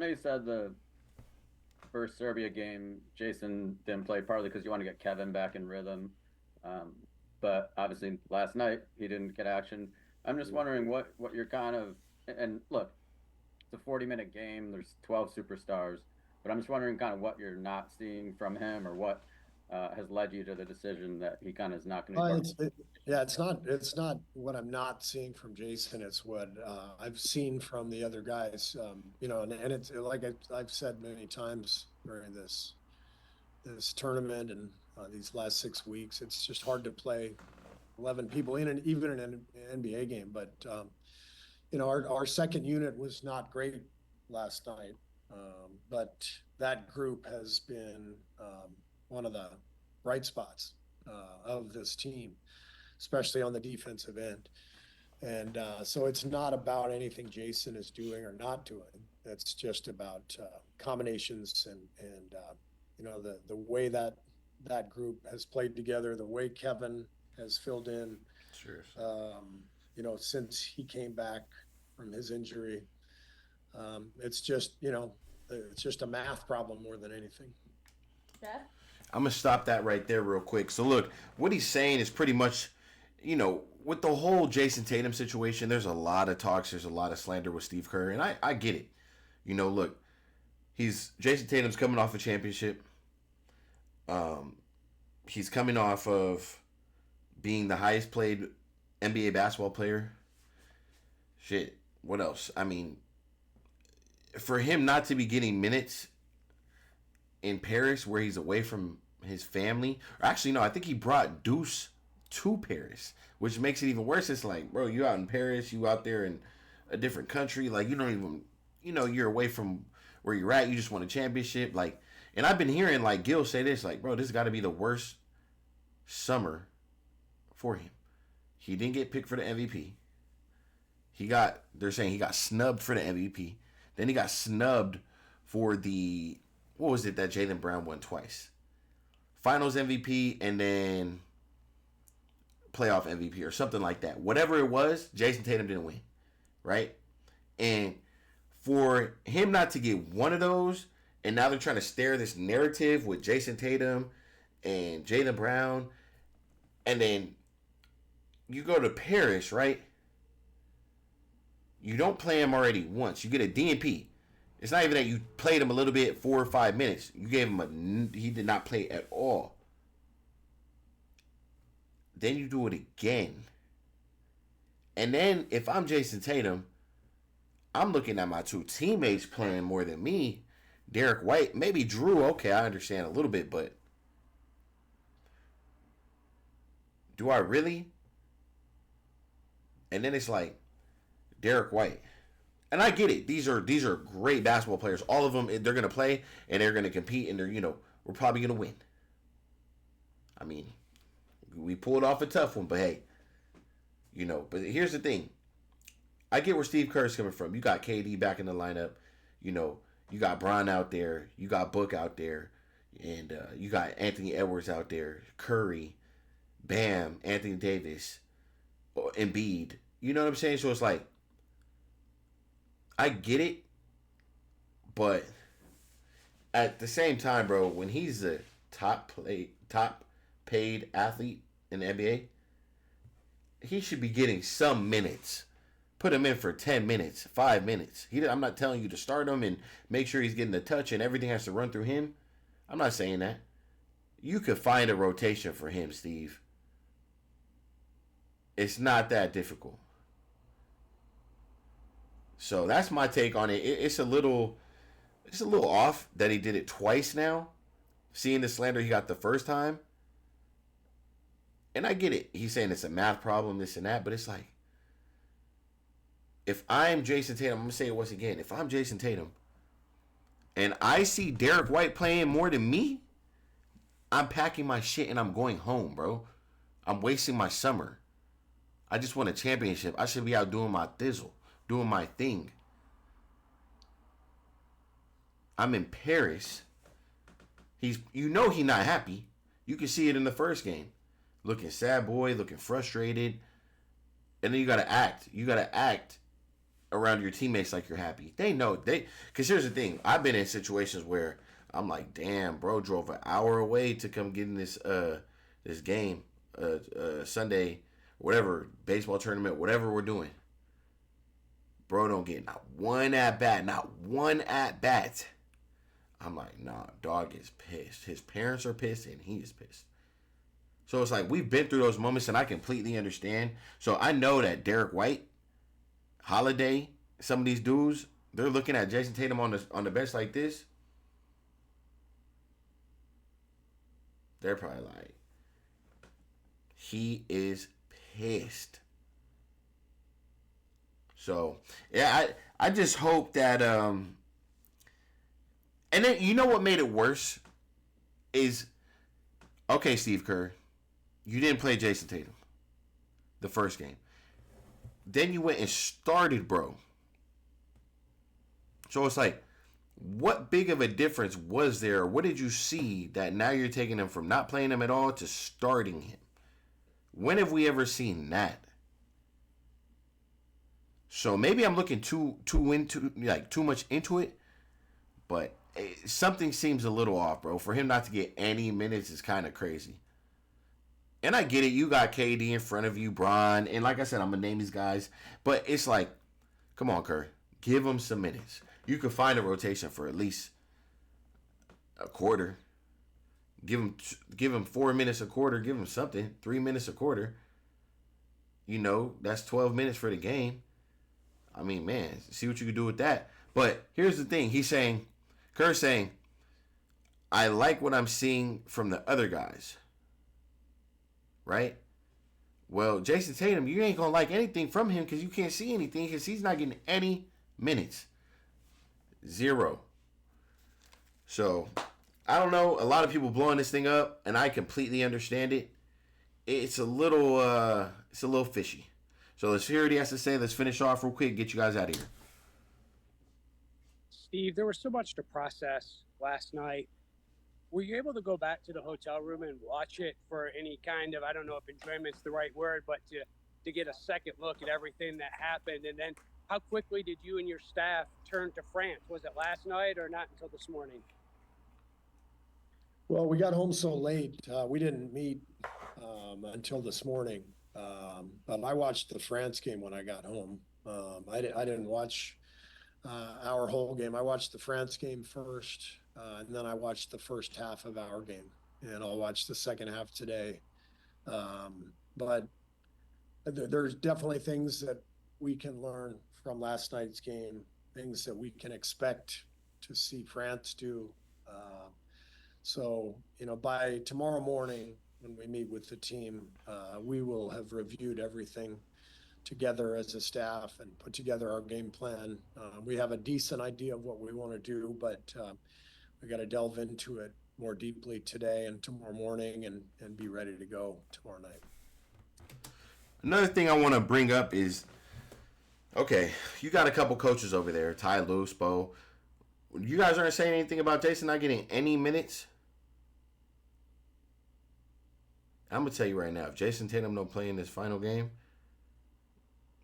know you said the first Serbia game, Jayson didn't play partly because you want to get Kevin back in rhythm. Um, but obviously last night he didn't get action. I'm just wondering what you're kind of and look, it's a 40-minute game. There's 12 superstars, but I'm just wondering kind of what you're not seeing from him or what has led you to the decision that he kind of is not going to be part of the Yeah, rotation. it's not what I'm not seeing from Jason. It's what I've seen from the other guys. And it's like I've said many times during this tournament and these last 6 weeks. It's just hard to play 11 people in and even in an NBA game. But our second unit was not great last night. But that group has been one of the bright spots of this team, especially on the defensive end. And so it's not about anything Jason is doing or not doing. It's just about combinations and the way that group has played together, the way Kevin has filled in, Sure. since he came back from his injury. It's just a math problem more than anything. Jeff? I'm gonna stop that right there real quick. So look, what he's saying is pretty much, with the whole Jayson Tatum situation, there's a lot of talks, there's a lot of slander with Steve Kerr, and I get it. Look, Jayson Tatum's coming off a championship. He's coming off of being the highest paid NBA basketball player. Shit, what else? I mean, for him not to be getting minutes in Paris where he's away from his family. Or actually, no, I think he brought Deuce to Paris, which makes it even worse. It's like, bro, you out in Paris, you out there in a different country. Like, you don't even, you're away from where you're at. You just won a championship. Like, and I've been hearing, like, Gil say this, like, bro, this has got to be the worst summer for him. He didn't get picked for the MVP. They're saying he got snubbed for the MVP. Then he got snubbed for what was it that Jaylen Brown won twice? Finals MVP and then playoff MVP or something like that. Whatever it was, Jayson Tatum didn't win, right? And for him not to get one of those, and now they're trying to stare this narrative with Jayson Tatum and Jaylen Brown, and then you go to Paris, right? You don't play him already once. You get a DNP. It's not even that you played him a little bit, 4 or 5 minutes. You gave him he did not play at all. Then you do it again. And then if I'm Jayson Tatum, I'm looking at my two teammates playing more than me. Derek White, maybe Drew, okay, I understand a little bit, but do I really? And then it's like, Derek White. And I get it. These are great basketball players. All of them, they're gonna play and they're gonna compete, and we're probably gonna win. I mean, we pulled off a tough one, but hey, But here's the thing. I get where Steve Kerr's coming from. You got KD back in the lineup. You got Bron out there. You got Book out there, and you got Anthony Edwards out there. Curry, Bam, Anthony Davis, Embiid. You know what I'm saying? So it's like, I get it, but at the same time, bro, when he's a top paid athlete in the NBA, he should be getting some minutes. Put him in for 10 minutes, 5 minutes. I'm not telling you to start him and make sure he's getting the touch and everything has to run through him. I'm not saying that. You could find a rotation for him, Steve. It's not that difficult. So that's my take on it. It's a little off that he did it twice now. Seeing the slander he got the first time. And I get it. He's saying it's a math problem, this and that, but it's like, if I'm Jayson Tatum, I'm going to say it once again. If I'm Jayson Tatum and I see Derek White playing more than me, I'm packing my shit and I'm going home, bro. I'm wasting my summer. I just won a championship. I should be out doing my thizzle, doing my thing. I'm in Paris. He's not happy. You can see it in the first game. Looking sad boy, looking frustrated. And then you gotta act. You gotta act around your teammates like you're happy. They know because here's the thing. I've been in situations where I'm like, damn, bro, drove an hour away to come get in this game, Sunday, whatever baseball tournament, whatever we're doing. Bro, don't get not one at bat. I'm like, nah, dog is pissed. His parents are pissed, and he is pissed. So it's like we've been through those moments, and I completely understand. So I know that Derek White, Holiday, some of these dudes, they're looking at Jayson Tatum on the bench like this. They're probably like, he is pissed. So yeah, I just hope that and then you know what made it worse is, okay, Steve Kerr, you didn't play Jayson Tatum the first game. Then you went and started, bro. So it's like, what big of a difference was there? What did you see that now you're taking him from not playing him at all to starting him? When have we ever seen that? So maybe I'm looking too much into it, but something seems a little off, bro. For him not to get any minutes is kind of crazy. And I get it. You got KD in front of you, Bron, and like I said, I'm gonna name these guys, but it's like, come on, Kerr, give him some minutes. You could find a rotation for at least a quarter. Give him 4 minutes a quarter. Give him something. 3 minutes a quarter. You know, that's 12 minutes for the game. I mean, man, see what you can do with that. But here's the thing. Kerr's saying, I like what I'm seeing from the other guys. Right? Well, Jayson Tatum, you ain't going to like anything from him because you can't see anything because he's not getting any minutes. 0. So, I don't know. A lot of people blowing this thing up, and I completely understand it. It's a little fishy. So let's hear what he has to say. Let's finish off real quick. Get you guys out of here. Steve, there was so much to process last night. Were you able to go back to the hotel room and watch it for any kind of, I don't know if enjoyment's the right word, but to get a second look at everything that happened? And then how quickly did you and your staff turn to France? Was it last night or not until this morning? Well, we got home so late. We didn't meet until this morning. But I watched the France game when I got home. I didn't watch our whole game. I watched the France game first, and then I watched the first half of our game, and I'll watch the second half today. But there's definitely things that we can learn from last night's game, things that we can expect to see France do. So, by tomorrow morning, when we meet with the team, we will have reviewed everything together as a staff and put together our game plan. We have a decent idea of what we want to do, but we got to delve into it more deeply today and tomorrow morning and be ready to go tomorrow night. Another thing I want to bring up is, okay, you got a couple coaches over there, Ty Lue, Spo. You guys aren't saying anything about Jayson not getting any minutes? I'm going to tell you right now, if Jayson Tatum don't play in this final game,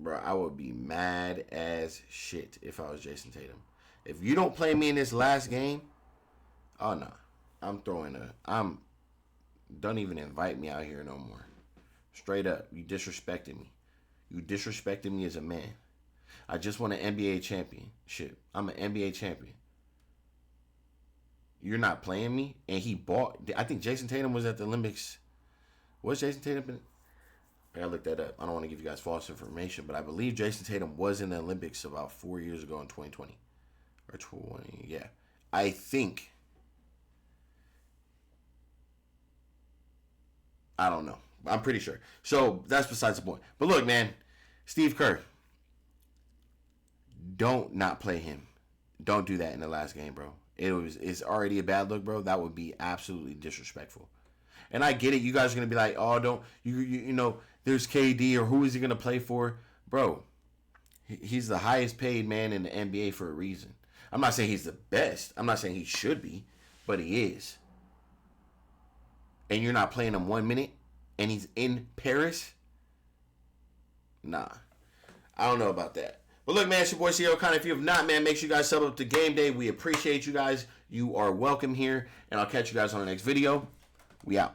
bro, I would be mad as shit if I was Jayson Tatum. If you don't play me in this last game, oh no. Don't even invite me out here no more. Straight up, you disrespected me. You disrespected me as a man. I just won an NBA championship. I'm an NBA champion. You're not playing me, and he bought. I think Jayson Tatum was at the Olympics. Was Jayson Tatum? I gotta look that up. I don't want to give you guys false information, but I believe Jayson Tatum was in the Olympics about 4 years ago in 2020 or 20. Yeah, I think. I don't know. I'm pretty sure. So that's besides the point. But look, man, Steve Kerr, don't not play him. Don't do that in the last game, bro. It's already a bad look, bro. That would be absolutely disrespectful. And I get it. You guys are gonna be like, oh, don't you know? There's KD, or who is he gonna play for, bro? He's the highest paid man in the NBA for a reason. I'm not saying he's the best. I'm not saying he should be, but he is. And you're not playing him 1 minute, and he's in Paris. Nah, I don't know about that. But look, man, it's your boy Sierra O'Connor. If you have not, man, make sure you guys sub up to Game Day. We appreciate you guys. You are welcome here. And I'll catch you guys on the next video. We out.